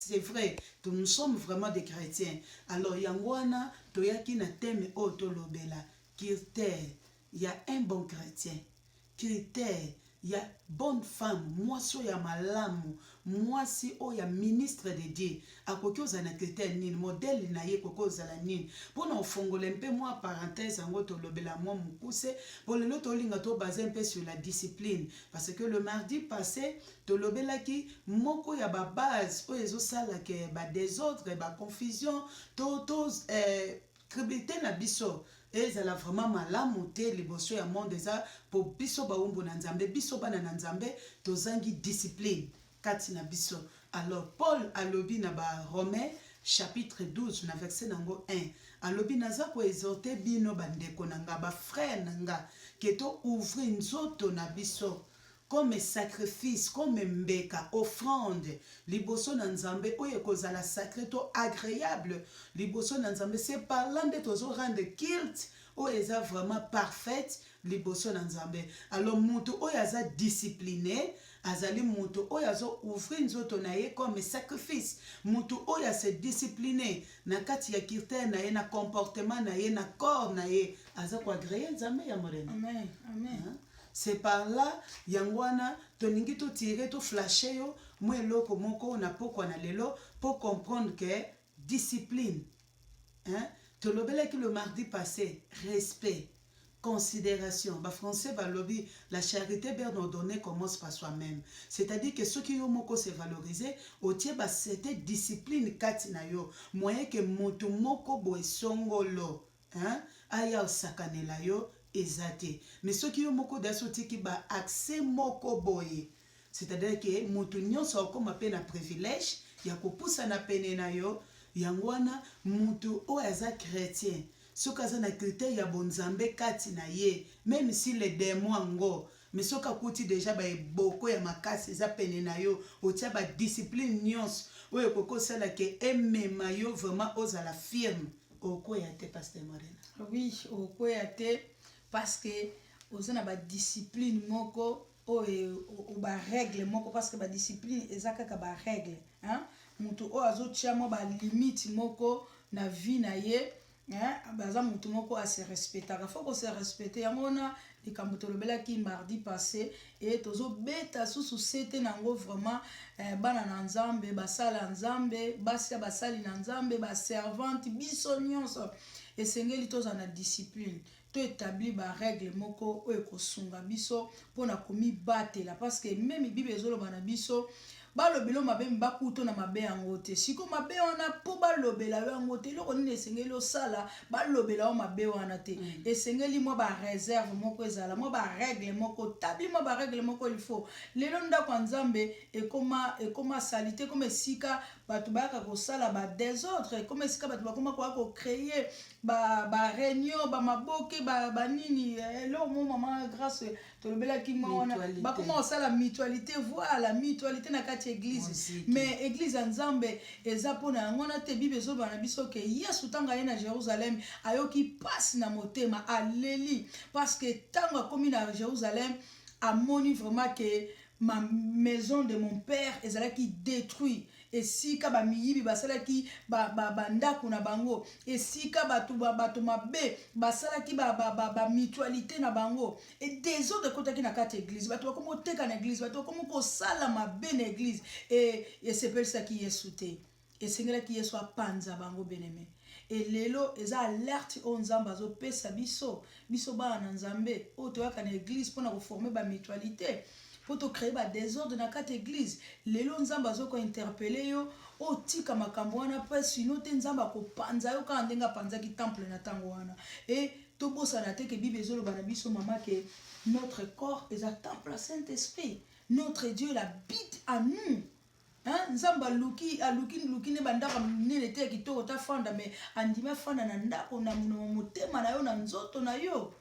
c'est vrai, nous sommes vraiment des chrétiens. Alors, Yangwana, Toyaki na teme otolobela, critère, il y a un bon chrétien. Critère, il y a bonne femme, moi so ya malamu, moi si o ya ministre de Dieu. A koki ozana critère nini, modèle na ye koko ozala nini. Pour na ofongole mpe moi parenthèse ango tolobela moi mukuse, pour le lot olinga to basé un peu sur la discipline parce que le mardi passé tolobela ki moko ya ba base o ezo sala ke ba désordre, ba confusion, to kribité na biso. Ezala vraiment malamu te liboso ya monde eza po biso baumbu na nzambe biso bana na nzambe tozangi discipline kati na biso. Alors Paul alobi na ba Romains chapitre 12 na verset nango 1 alobi naza ko exhorter bino bandeko nanga ba frère nanga ke to ouvrir nzoto na biso comme sacrifice, comme mbeka, offrande, liboso na nzambe, oye kozala sacré to agréable, liboso na nzambe, c'est parlant de tozo rendre culte, oye eza vraiment parfaite, liboso na nzambe. Alors, mutu oye aza discipliné, azali mutu oye azo ouvrir nzoto na ye comme sacrifice, mutu oye se discipliné, na kati ya kirte na ye, na comportement na ye, na corps na ye, aza ko agréer nzambe ya morena. Amen, amen. Hein? C'est par là, yangwana, toningi to tirer, to flasher yo, moi loko moko na poko na lelo, pour comprendre que discipline, hein, te lobele qui le mardi passé, respect, considération. Bah français va lobby, la charité bien ordonnée commence par soi-même. C'est-à-dire que ceux qui ont moko se valoriser, au tie ba cette discipline kati na yo, moyen que moto moko boy songolo, hein, aya osakanela yo. Ezate. Mais ceux qui ont beaucoup d'associés qui ba accès moko boye. C'est-à-dire que mutu nyonso okoma pe na privilège ya kopusa na pene na yo yangwana mutu o aza chrétien. Soka na critère ya bonzambe kati na ye même si les démons ngo mais soka kuti déjà ba boko ya makasi za pene na yo otia ba discipline nyonso oyo koko sala ke emema yo vraiment ozala firme oko ya te pasteur Morena. Oui, oko ya te parce que aux na ba discipline moko o ba règle moko parce que ba discipline ezaka ka ba règle hein mutu o azo tia mo ba limite moko na vie na ye hein baza mutu moko a se respecter faut qu'on se respecter yamona likambo tolobela ki mardi passé et tozo beta susu sete nango vraiment bana na nzambe basala nzambe basia basali na nzambe ba servante biso nyonso esengeli toza na discipline to établir ba règle moko o ekosunga biso pona komi batela parce que même bible ezoloba na biso balobelo mabe mbakuto na mabe yango te siko mabe wana po balobela yango te loko nini esengeli osala balobela o mabe wana te esengeli mo ba réserve moko ezala mo ba règle moko tabi mo ba règle moko il faut lelo ndako nzambe ekoma salité comme esika batu bayaka kosala ba désordre comme esika batu bakoma ko créer ba réunion ba maboke ba nini lo mo mama grâce tolobela ki mo wana bakoma osala mutualité voilà mutualité na kati église mais église nzambe eza pona yango na te bible ezoba na biso ke Yesu tanga ye na Jérusalem ayoki passe na motema aleli parce que tanga komi na Jérusalem amoni vraiment que ma maison de mon père ezalaki détruit esika ba miyibi basalaki ba ndako na bango esika bato mabe basalaki ba mutualité na bango et des autres kotaki na kati église bato bakomo teka na église bato bakomo ko sala mabe na église et c'est ça qui est sauté et sengela ki Yesu apanza bango beneme et lelo eza alerte o nzamba zo pesa biso bana na nzambe o toyaka na église pona ko former ba mutualité pour te créer ba désordre na kati église lelo nzamba zo ko interpeller yo o tika makambo wana pa sino te nzamba ko panza yo ka ndenga panza ki temple na tango wana et to bosa na te ke bible ezoloba na biso mama ke notre corps est un temple à Saint-Esprit notre Dieu habite en nous. Hein, nzamba luki ne bandaka nene te kitoko ta fanda mais andima fanda na ndako na motema na yo na nzoto na yo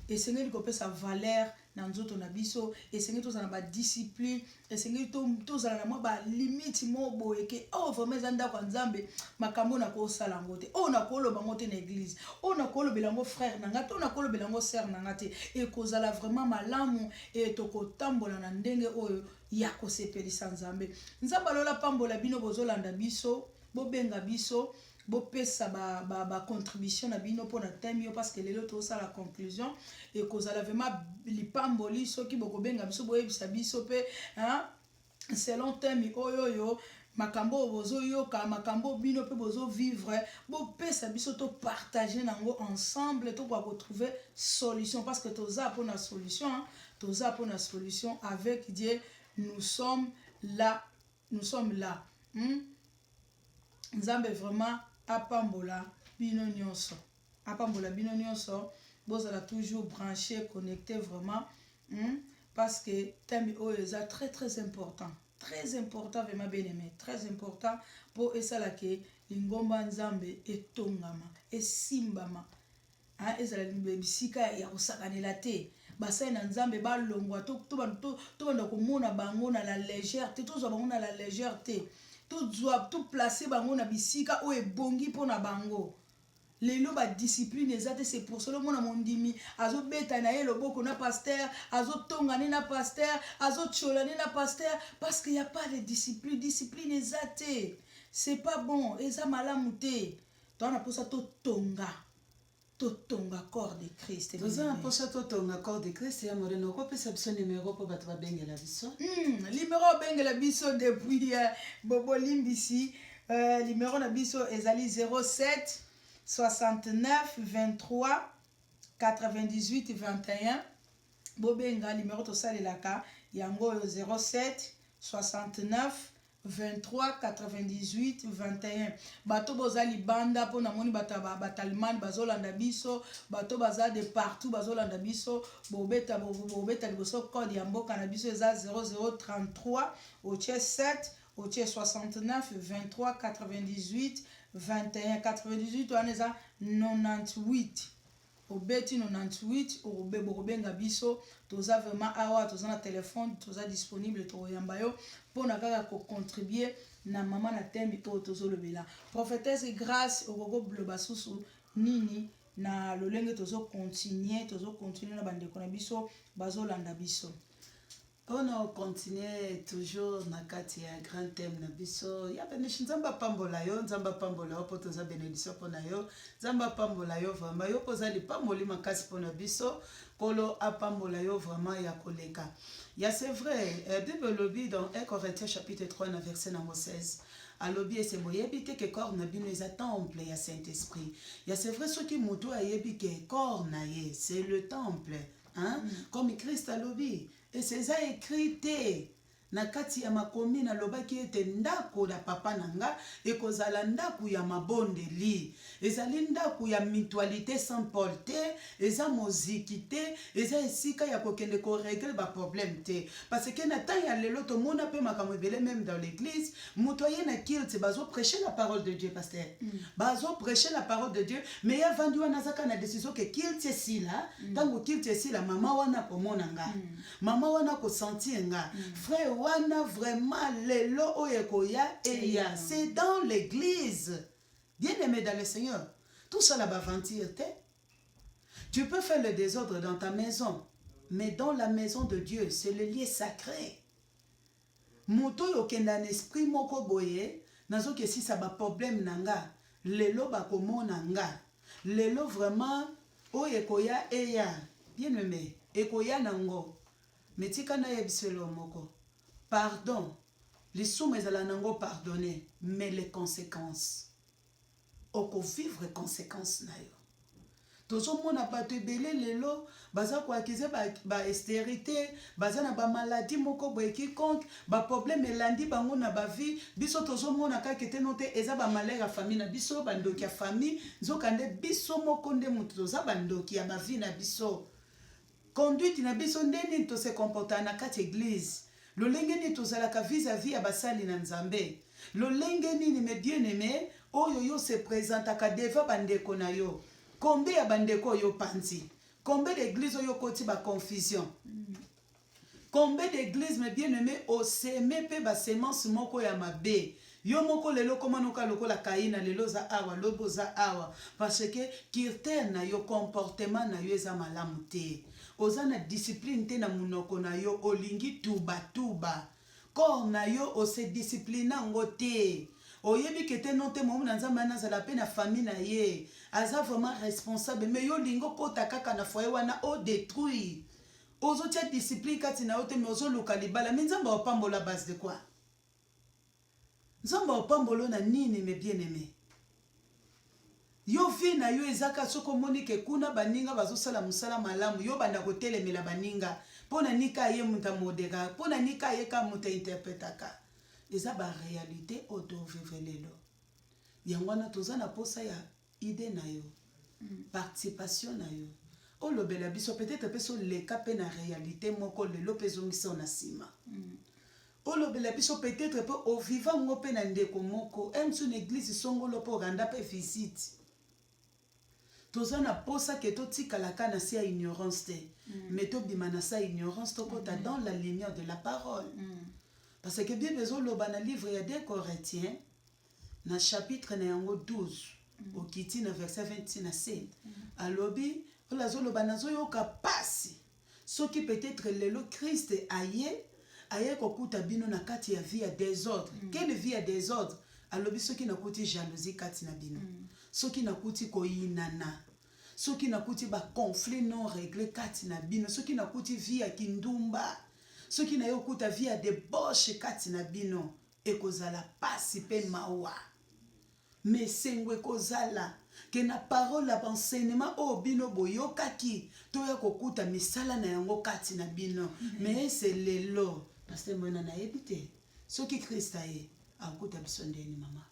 esengeli kopesa valeur na nzoto na biso esengeli tozala ba discipline esengeli tozala na mwa ba limite mo boye ke vraiment eza ndako ya nzambe makambo na kosala ngo te na koloba ngo te na église na kolobela ngo frère na nga te na kolobela ngo sœur na nga te ekozala vraiment malamu e tokotambola na ndenge oyo ya kosepelisa nzambe. Nzambe alola pambola bino bozolanda biso, bobenga biso, bopesa ba contribution na bino pour na thème yo, parce que lelo to ça la conclusion et kozala vraiment lipamboli soki bokobenga biso boyebisa biso pe hein selon thème oyo makambo bozo yoka makambo bino pe bozo vivre bopesa biso to partager nango ensemble to kwa retrouver solution, parce que toza pour na solution hein? Toza pour na solution avec Dieu. Nous sommes là Nzambe vraiment apambola bino nyonso, bozala toujours branché, connecté vraiment parce que thème est très très important vraiment bien aimé, très important pour esala ke lingomba Nzambe etongama esimbama ezala bisika ya kosakanela te basai na Nzambe balongwa to banda komona bango na la légèreté, tozwa bango na la légèreté, tout placer bango na bisika o ebongi mpona bango. Lelo ba discipline ezate, c'est pour cela mona mondimi azo beta na ye loboko na pasteur, azo tongane na pasteur, azo tcholane na pasteur, parce qu'il y a pas de discipline ezate, c'est pas bon, eza malamu te. Tona posa to tonga corps de Christ. Toza posa to tonga corps de Christ ya moreno ko pesa biso numéro po bato babengela biso. Numéro bengela biso depuis bobo limbisi, numéro na biso ezali 07 69 23 98 21. Bobenga numéro to salelaka yango 07 69 23 98 21. Bato bozali banda po na moni batalimani bazolanda biso, bato baza de partout bazolanda biso, bobeta liboso code ya mboka na biso eza 0033 otie 7 otie 69 23 98 21. 98 wana eza 98 obeti 98 obenga biso, toza vraiment awa, toza na téléphone, toza disponible toyamba yo pona kaka ko contribuer na mama na thème to tozolobela. Prophétesse Grâce ogogo bloba susu nini na lolenge tozo continuer na bandeko na biso bazolanda biso. On a continué toujours na kati ya grand thème na biso ya beneshi Nzamba pambola yo po toza bénédiction pona yo, Nzamba pambola yo vraiment yo poza lipamboli makasi pona biso kolo apambola yo vraiment ya koleka. Ya c'est vrai, Bible lobi dans 1 Corinthiens chapitre 3 na verset numéro 16. Alobi ese boyebi te ke corps na bino eza temple ya Saint-Esprit. Ya c'est vrai soki mutu ayebi ke corps na ye c'est le temple, hein? Comme Christ alobi. Et c'est ça écrit na kati ya makomi na lobaki ete ndako na papa nanga ekozala ndako ya mabondeli, ezali ndako ya mutualité sans Paul te, eza moziki te, eza esika ya kokende ko régler ba problème te, parce que na temps ya lelo to mona pe makambo ebele même dans l'église mutoye na kilte bazo prêcher la parole de Dieu pasteur, bazo prêcher la parole de Dieu, mais ya vandi wana zaka na décision que kilte sila tango kilte sila mama wana ko monanga mama wana ko sentir nga frère wana vraiment lelo oyekoya eya, c'est dans l'église. Bien aimé dans le Seigneur, tout ça là va mentir. Tu peux faire le désordre dans ta maison, mais dans la maison de Dieu c'est le lieu sacré. Moto yokenda en esprit moko boye nazo ke si ça ba problème nanga lelo ba komona nga lelo vraiment oyekoya eya. Bien aimé ekoya nango metika na yebiselo moko. Pardon, les sommes nango pardonner, mais les conséquences. Oko vivre conséquences na yo. Tozo mona bato ebele lelo baza ko akize ba estérité, baza na ba maladie moko boye quiconque, ba problème elandi bango na ba vie, biso tozo mona ka kete note eza ba malheur ya famille na biso, ba ndoki ya famille, nzokande biso moko nde mutu toza ba ndoki ya ba vie na biso. Conduite na biso ndeni to se comporter na kati église. Le lengeni tozalaka vis-à-vis ya basali na Nzambe. Le lengeni ni me bien aimé, oyo yo se présentaka devant bandeko na yo. Combien ya bandeko yo panzi? Combien d'églises yo koti ba confusion? Combien d'églises me bien aimé o seme pe ba semence moko ya mabe? Yo moko lelo komanoka lokola kaina lelo za awa lobo za awa parce que kirter na yo comportement na yo eza malamu te. Oza na discipline te na munoko na yo olingi tuba corps na yo ose discipline ngo te oyebi ke te non te momu na nzambe nazala pe na famille na ye aza vraiment responsable mais yo lingo kota kaka na foyer wana o détruire ozotia discipline kati na yo te mais ozoluka libala mais nzambe opambola base de quoi nzambe opambolo na nini mes bien-aimés yo vi na yo ezaka soki omoni ke kuna baninga bazosala mosala malamu yo banda kotelemela baninga mpona nika ye moto amodeka mpona nika ye ka moto interpretaka eza baréalité oyo tovivre lelo yango wana toza na posa ya ide na yo participation na yo olobela biso peut-être mpe so leka mpe na réalité moko lelo mpe ezongisa yo na nsima olobela biso peut-être mpe oviva ngo mpe na ndeko moko emso na église songolo mpe oranda mpe visite toza na posa ke totikalaka na se ya ignorance te mais tobima na sa ignorance tokota dans la lumière de la parole parce que bible ezoloba na livre ya 2 Corinthiens na chapitre na yango 12 okiti na verset 26 na 7 alobi oyo azoloba nazoyoka pasi soki peut-être lelo Christ aye kokuta bino na kati ya vie ya désordre quelle vie ya désordre alobi soki nakuti jalousie kati na bino soki nakuti koyinana soki nakuti ba conflit non réglé kati na bino soki nakuti vie ya kindumba soki na yo kuta vie ya débauche kati na bino ekozala pasi pe mawa mais sengwe kozala ke na parole ya enseignement o bino boyokaki toya kokuta misala na yango kati na bino mais c'est lelo pasteur mona na yebite soki Christ aye akuta biso ndeni mama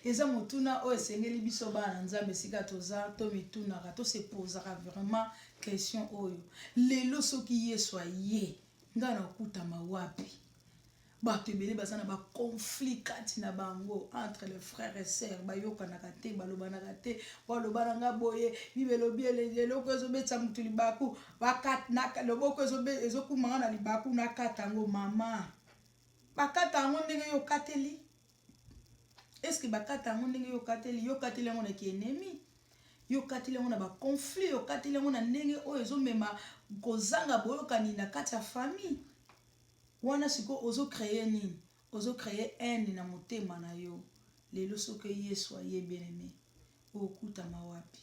eza motuna oyo esengeli biso bana nzambe esika toza tomitunaka tosepozaka vraiment question oyo lelo soki yesu aye nga nakutama wapi bato ebele baza na baconflit kati na bango entre les frères et sœurs bayokanaka te balobanaka te balobananga boye bible elobi eloko ezobetisa motu libaku loboko ezokumanga na libaku nakata yango mama bakata yango ndenge yo kateli est-ce que bakata yango ndenge yo kateli yango na kienemi yo kateli yango na baconflit yo kateli yango na ndenge oyo ezomema kozanga boyokani na kati ya famille wana siko ozo créer nini ozo créer haine na motema na yo lelo soki yesu aye bien-aimé okutama wapi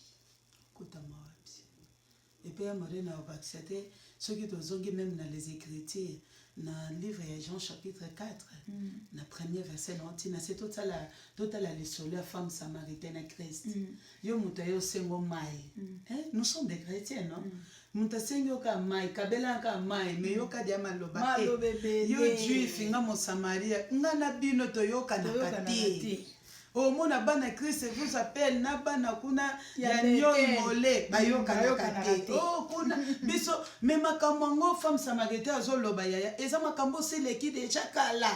et puis amare na obakisate soki tozongi même na les écritures na livre ya Jean chapitre 4 na premier verset na ntina c'est totala lisolo ya femme samaritaine à Christ yo moto yo sengo mai nous sommes des chrétiens non moto sengi yo ka mai kabela ka mai mais yo ka dia maloba yo juif nga mo samaria nga na bino to yo kana kati au mona bana Christ vous appelle na bana kuna ya nyoy mole bayokana kate oh kuna biso mais makambo ngo femme samaritaine azoloba yaya eza makambo c'est l'équipe déjà kala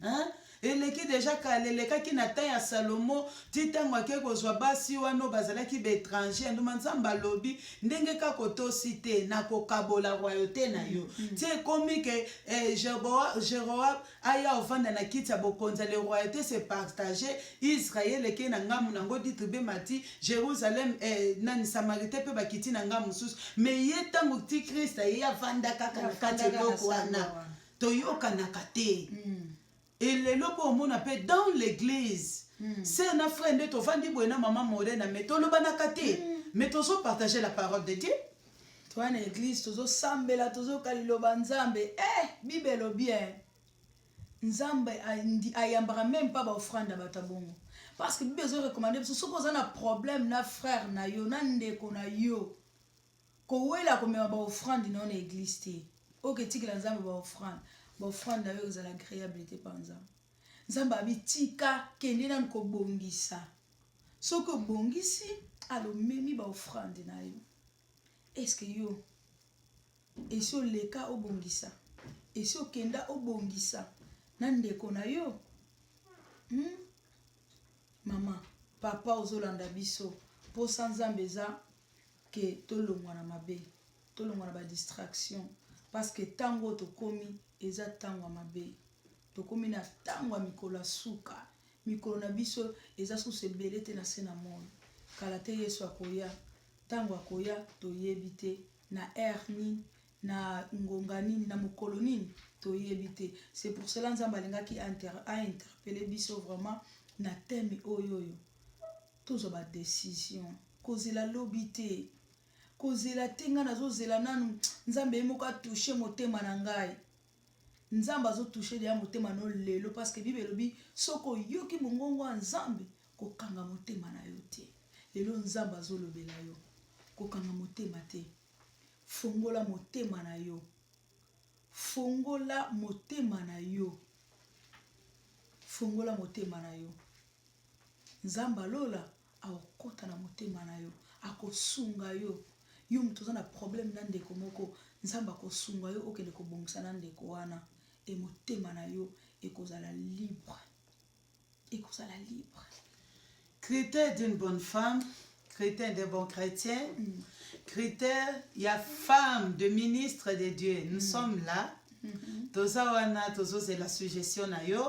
hein eleki déjà kala lekaki na temps ya Salomo titango ake kozwa basi wano bazalaki ba étranger nduma nzamba lobi ndenge kako tosite na kokabola royauté na yo tie komi ke Jéroboam aya ovanda na kiti ya bokonza le royauté se partager Israël eke na ngamu nango ditribuer mati Jérusalem nani Samarité pe bakiti na ngamu susu mais ye tango ti Christ ya vanda kaka na kati loko wana toyokanaka te et le lobo omona pe dans l'église c'est un frère de to vandi boena maman moderne mais to lobana kate mais to so partager la parole de Dieu toi na église tozo sambela tozo kaliloba nzambe bibelo bien nzambe ayambara même pas ba offrande batabongo parce que bible zo recommander so ko na problème na frère na yo na ndeko na yo ko wela ko me ba offrande na église te oketikela nzambe ba offrande na yo ezala agréabilité pa nzambe abitika kende na kobongisa soki obongisi alomemi ba offrande na yo est-ce que yo esi oleka obongisa esi okenda obongisa na ndeko na yo mama papa ozolanda biso posa nzambe eza ke tolongwa na mabe tolongwa na ba distraction parce que tango tokomi eza tango ya mabe tokomi na tango ya mikolo ya suka mikolo na biso eza susu ebele te na se na moyo kala te yesu akoya tango akoya toyebi te na aire nini na ngonga nini na mokolo nini toyebi te. C'est pour cela nzambe alingaki a interpellé biso vraiment na thème oyo tozwa ba décision kozela lobi te kozela te nga nazozela nanu nzambe ye moko atouche motema na ngai nzambe azotouche deya motema no lelo parce que bible elobi soki oyoki mongongo ya nzambe kokanga motema na yo te. Lelo nzambe azolobela yo kokanga motema te, fongola motema na yo, fongola motema na yo, fongola motema na yo. Nzambe alola akokota na motema na yo, akosunga yo. Yo mutu oza na problème na ndeko moko, nzambe akosunga yo okende kobongisa na ndeko wana, e motema na yo ekozala libre, ekozala libre. Critère d'une bonne femme, critère d'un bon chrétien, critère, il y a femme de ministre de Dieu. Nous sommes là. Toza wana tozo c'est la suggestion na yo.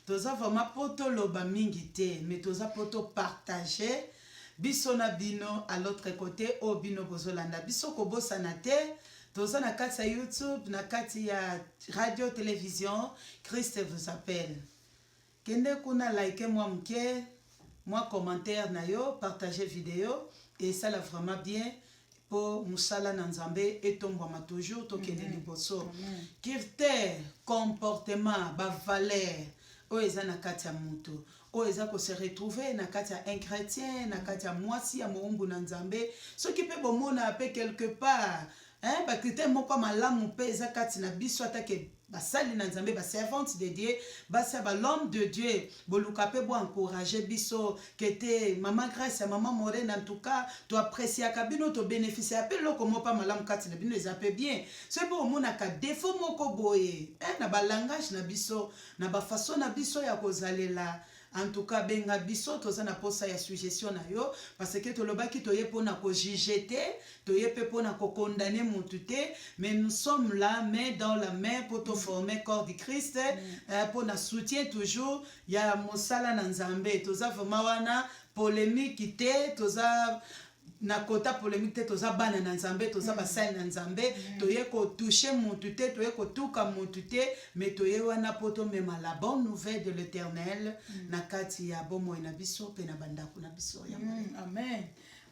Toza vraiment poto loba mingi te, mais toza poto partager. Biso na bino à l'autre côté, o bino bozolanda. Biso kobosa na te. Toza na kati ya YouTube, na kati ya radio, télévision. Christ vous appelle. Kende kuna like moi mke. Moi, commentaire na yo, partager vidéo, et ça là vraiment bien pour Moussala Nanzambe et tombama toujours, to kende liboso. Critère, comportement, ba valeur, o eza na kati ya mutu, o eza ko se retrouver na kati ya un chrétien, na kati ya mwasi ya moumbu na Nzambe, ce qui peut bomona pe quelque part, hein, ba critère moko malamu pe eza kati na biso atake basali na Nzambe, ba servante de Dieu, basa ba l'homme de Dieu, boluka pe bo encourager biso kete maman Grace, maman Morena, en tout cas, tu apprécies kabino, tu bénéficies pe loko mo pa malamu kati na bino les appelle bien. C'est pour mona ka défaut moko boye, hein, na ba langage na biso, na ba façon na biso ya kozalela. En tout cas, benga biso toza na posa ya suggestion na yo parce que tolobaki toye pona ko juger te, toye pe pona ko condamner mutu te, mais nous sommes là main dans la main pour te former corps du Christ, pour na soutien toujours ya mosala na Nzambe. Toza vraiment wana polémique te, toza na kota polémique te, toza bana na Nzambe, toza basali na Nzambe, toye ko toucher mutu te, toye ko tuka mutu te, mais toye wana poto mema la bonne nouvelle de l'Éternel na kati ya bomo na biso pe na bandako na biso ya amen.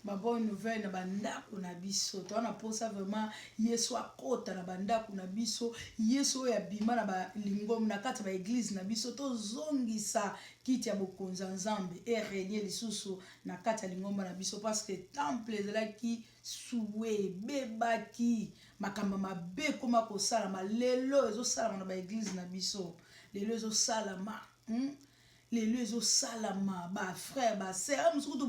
Ma bonne nouvelle na bandako na biso to na posa vraiment Yesu akota na bandako na biso, Yesu ya bima na ba lingom na kati ba église na biso to zongisa kiti ya bokonza Nzambe et régner lisusu na kati ya lingomba na biso parce que temple ezalaki suwe bebaki makamba mabe koma kosalama lelo ezosalama na ba église na biso, lelo ezosalama lelo ezosalama ba frère ba sœur musukutu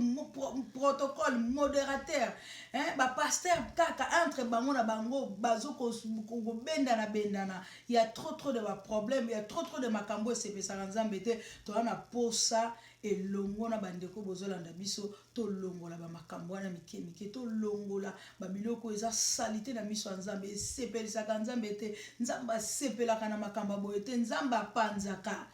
protocole modérateur hein ba pasteur kaka entre bango na bango bazoko bendana bendana, il y a trop de problèmes, il y a trop de makambo esepesa Nzambe te to na posa elongo na bandeko bozolanda biso to longola ba makambo na mike to longola ba biloko eza salité na miso ya Nzambe esepelisaka Nzambe te, Nzambe asepelaka na makambo boye te, Nzambe apanzaka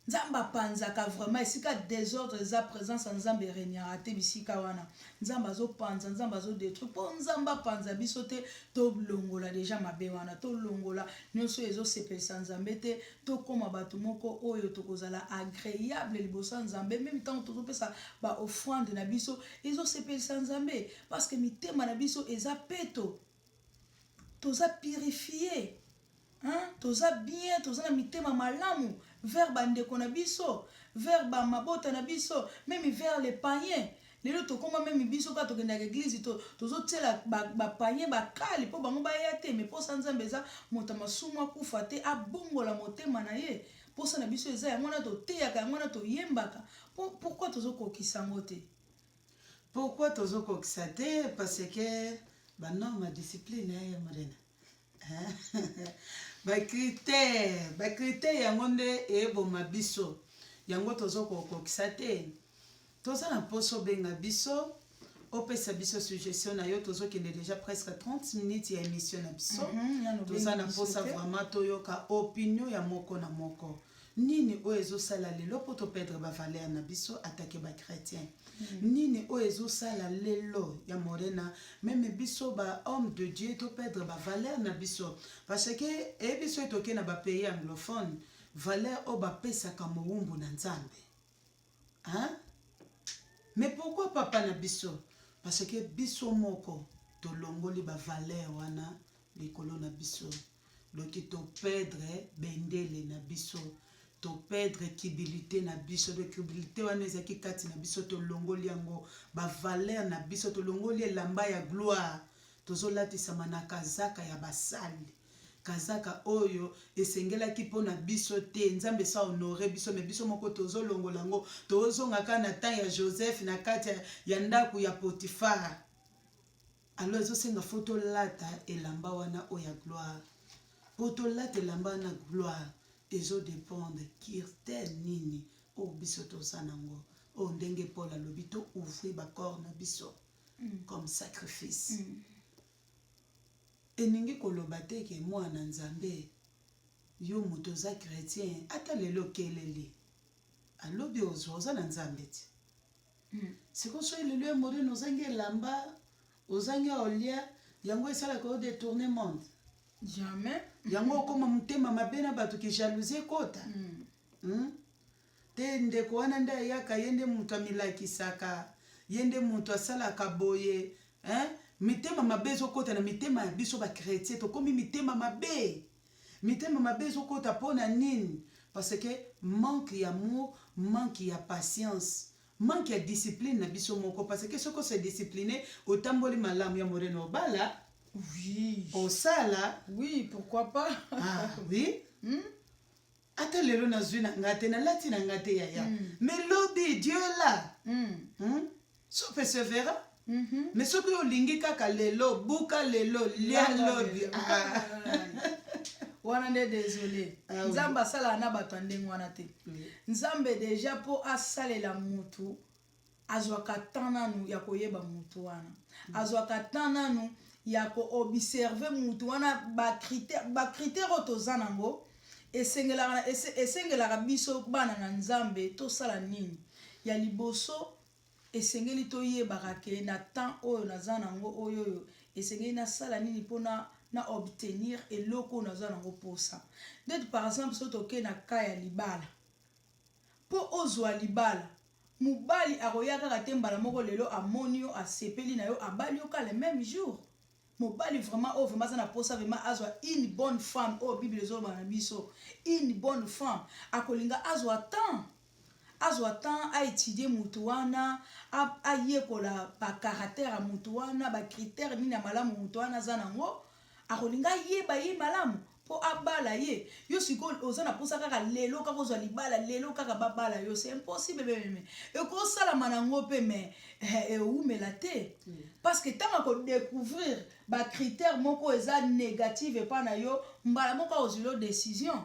Nzamba panzaka vraiment esika désordre eza présence en Nzambe renyara te bisika wana, Nzamba zo panza, Nzamba zo détruire po Nzamba panza biso te to longola déjà mabe wana to longola nyonso ezo sepelisa Nzambe te to koma bato moko oyo tokozala agréable liboso Nzambe, même temps tozo pesa ba offrande na biso ezo sepelisa Nzambe parce que mitema na biso eza peto toza purifié. Hein? Toza bien, toza na mitema malamu vers bandeko na biso, vers ba mabota na biso, même vers les païens. Lelo to koma même biso ka tokenda na église tozo tela ba païens ba kali po bango ba yate mais po Nzambe eza moto masumu akufa te abongola motema na ye. Po na biso eza yango na to teyaka yango na to yembaka. Pourquoi tozo kokisa ngo te? Pourquoi tozo kokisa te? Parce que ba norme discipline ya Morena. Ba critère yango nde eboma biso yango tozo kokokisa te, toza na poso benga biso opesa biso suggestion na yo, tozo kende déjà presque 30 minutes ya émission na biso, toza na posa vraiment toyoka opinion ya moko na moko. nini oyo ezosala lelo mpo toperdre bavaler na biso atake bachrétien nini oyo ezosala lelo ya morena meme biso bahomme de dieu toperdre bavaler na biso parce que eyebiso etoke na bapays anglophone valeur oyo bapesaka mowumbu na nzambe hein? Mais pourquoi papa na biso parce que biso moko tolongoli bavaler wana likolo na biso loki toperdre bendele na biso toperdre kibilité na biso de kibilité wana ezaki kati na biso tolongoli yango bavaler na biso tolongoli elamba ya gloire tozolatisama na kazaka ya basali kazaka oyo esengelaki mpona biso te nzambe sa honore biso me biso moko tozolongola yango tozongaka na temps ya joseph na kati ya ndako ya potifar alors ezosenga fo tolata elamba wana oyo ya gloire mpo tolata elamba wana gloire ezodépendre kirtel nini oyo biso toza nango oyo ndenge paul alobi to ouvrir bacor na biso comme sacrifice eningi koloba te ke mwana nzambe yo moto oza chrétien ata lelo keleli alobi oza na nzambe te sikoso elelo ya moreno ozangi elamba ozangi olia yango esalaka odetourne monde jamais yango okoma motema mabe na bato ki jalousie ekota te ndeko wana nde ayaka ye nde moto amilakisaka ye nde moto asalaka boye mitema mabe ezokota na mitema ya biso bachrétien tokomi mitema mabe ezokota mpona nini parce que manque ya amour manque ya patience manque ya discipline na biso moko parce que soko se discipliner otamboli malamu ya moreno obala oui osala oui pourquoi pas ah oui ata lelo nazwi na nga te nalati na nga te yaya mais lobi dieu là so persévéra mais soki olingi kaka lelo buka lelo lia lobi wana nde désolé nzambe asalaka na bato ya ndenge wana te nzambe deja mpo asalela mutu azwaka temps nanu ya koyeba mutu wana azwaka temps nanu ya koobserve mutu wana bacritère oyo toza nango esengelaka biso bana na nzambe tosala nini ya liboso esengeli toyebaka ke na temps oyo naza nango oyo esengeli nasala nini mpona na obtenir eloko oyo naza nango posa ndeti par exemple so toke na ka ya libala mpo ozwa libala mobali akoya kaka te mbala moko lelo amoni yo asepeli na yo abali yo ka le même jour mobali vraiment oyo vraiment aza na posa vraiment azwa une bonne femme oyo bible ezoloba na biso une bonne femme akolinga azwa temps aétudie mutu wana ayekola bacaractère ya mutu wana bacritère nini ya malamu mutu wana aza nango akolinga yeba ye malamu mpo abala ye yo sikoyo oza na posa kaka lelo kaka ozwa libala lelo kaka babala yo c'est impossible meme ekosalama nango mpe me eumela te parce que ntango akodécouvrir bacritère moko eza négative epa na yo mbala moko akozwi lo décision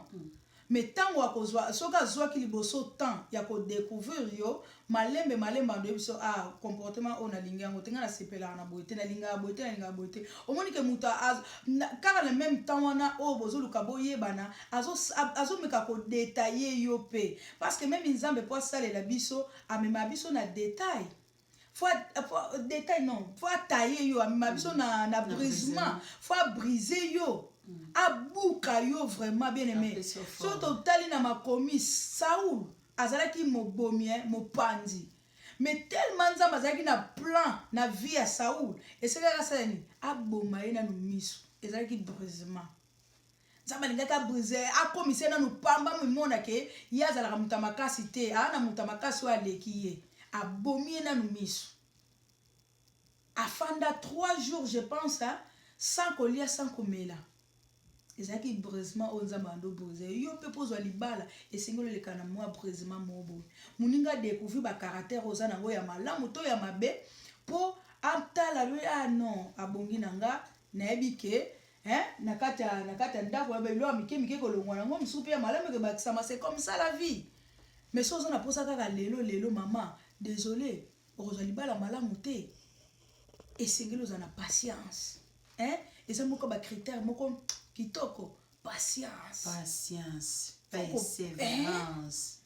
mais ntango akozwa soki azwaki liboso temps ya kodécouvrir yo malembe ando yebiso comportement oyo nalingi yango te nga nasepelaka na boye te nalingaka boye te omoni ke moto kaka na même temps wana oyo bozoluka boyebana azomeka kodetaille yo mpe parce que même nzambe mpo asalela biso amema biso na détail détail non fo ataille yo amema biso na brisement fo abrise yo abuka yo vraiment bien aimé so totali na makomi Saoul azalaki mobomi mopanzi mais tellement nzambe azalaki na plan na vie ya Saoul esekaka asala nini aboma ye nanu miso ezalaki brisement nzambe alingaki abrise akomisa ye nanu pamba mimona ke ye azalaka moto makasi te ana moto makasi oyo aleki ye abomi ye nanu miso afanda 3 jours je pense sans kolia sans komela ezalaki brisement oyo nzambe ando brise yo mpe mpo ozwa libala esengeli oleka na mwa brisement moo boye moninga adécouvrir bacaractère oza nango ya malamu to ya mabe mpo atala yo non abongi na nga nayebi ke na kati ya ndako ya bilo ya mike kolongwa nango mosusu mpe ya malamu ekebakisama c'est comme ça la vie mais so oza na posa kaka lelo mama désolé okozwa libala malamu te esengeli oza na patience eza moko bacritère moko kitoko patience persévérance.